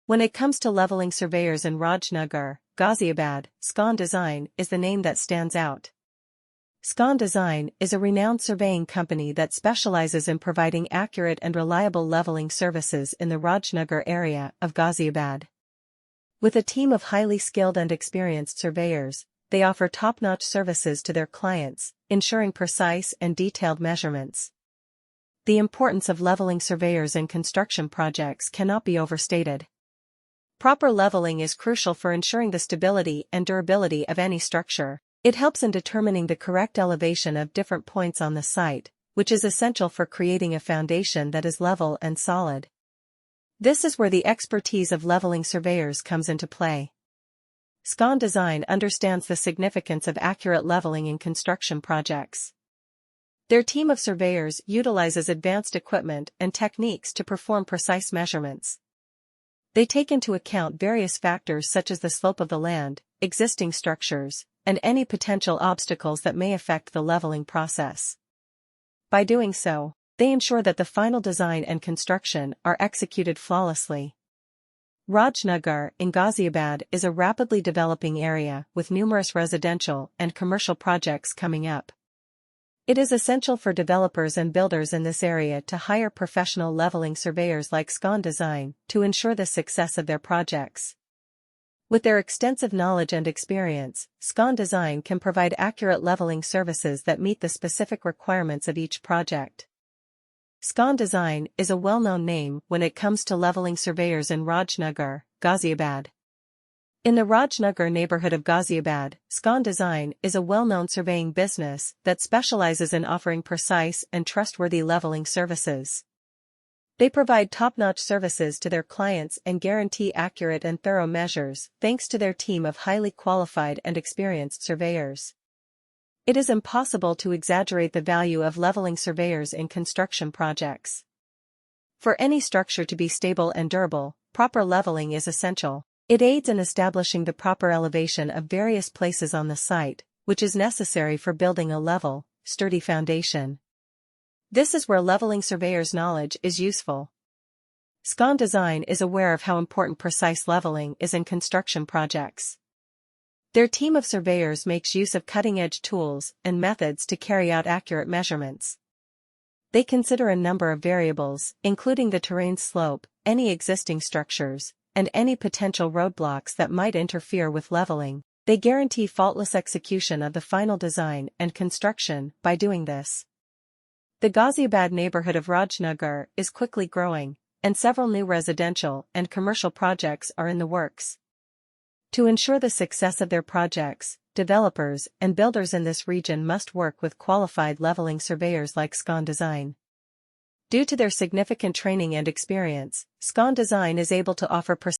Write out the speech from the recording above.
When it comes to leveling surveyors in Raj Nagar, Ghaziabad, Scon Design is the name that stands out. Scon Design is a renowned surveying company that specializes in providing accurate and reliable leveling services in the Raj Nagar area of Ghaziabad. With a team of highly skilled and experienced surveyors, they offer top-notch services to their clients, ensuring precise and detailed measurements. The importance of leveling surveyors in construction projects cannot be overstated. Proper leveling is crucial for ensuring the stability and durability of any structure. It helps in determining the correct elevation of different points on the site, which is essential for creating a foundation that is level and solid. This is where the expertise of leveling surveyors comes into play. Scon Design understands the significance of accurate leveling in construction projects. Their team of surveyors utilizes advanced equipment and techniques to perform precise measurements. They take into account various factors such as the slope of the land, existing structures, and any potential obstacles that may affect the leveling process. By doing so, they ensure that the final design and construction are executed flawlessly. Raj Nagar in Ghaziabad is a rapidly developing area with numerous residential and commercial projects coming up. It is essential for developers and builders in this area to hire professional leveling surveyors like Scon Design to ensure the success of their projects. With their extensive knowledge and experience, Scon Design can provide accurate leveling services that meet the specific requirements of each project. Scon Design is a well-known name when it comes to leveling surveyors in Raj Nagar, Ghaziabad. In the Raj Nagar neighborhood of Ghaziabad, Scon Design is a well-known surveying business that specializes in offering precise and trustworthy leveling services. They provide top-notch services to their clients and guarantee accurate and thorough measures thanks to their team of highly qualified and experienced surveyors. It is impossible to exaggerate the value of leveling surveyors in construction projects. For any structure to be stable and durable, proper leveling is essential. It aids in establishing the proper elevation of various places on the site, which is necessary for building a level, sturdy foundation. This is where leveling surveyors' knowledge is useful. Scon Design is aware of how important precise leveling is in construction projects. Their team of surveyors makes use of cutting-edge tools and methods to carry out accurate measurements. They consider a number of variables, including the terrain slope, any existing structures, and any potential roadblocks that might interfere with leveling. They guarantee faultless execution of the final design and construction by doing this. The Ghaziabad neighborhood of Raj Nagar is quickly growing, and several new residential and commercial projects are in the works. To ensure the success of their projects, developers and builders in this region must work with qualified leveling surveyors like Scon Design. Due to their significant training and experience, Scon Design is able to offer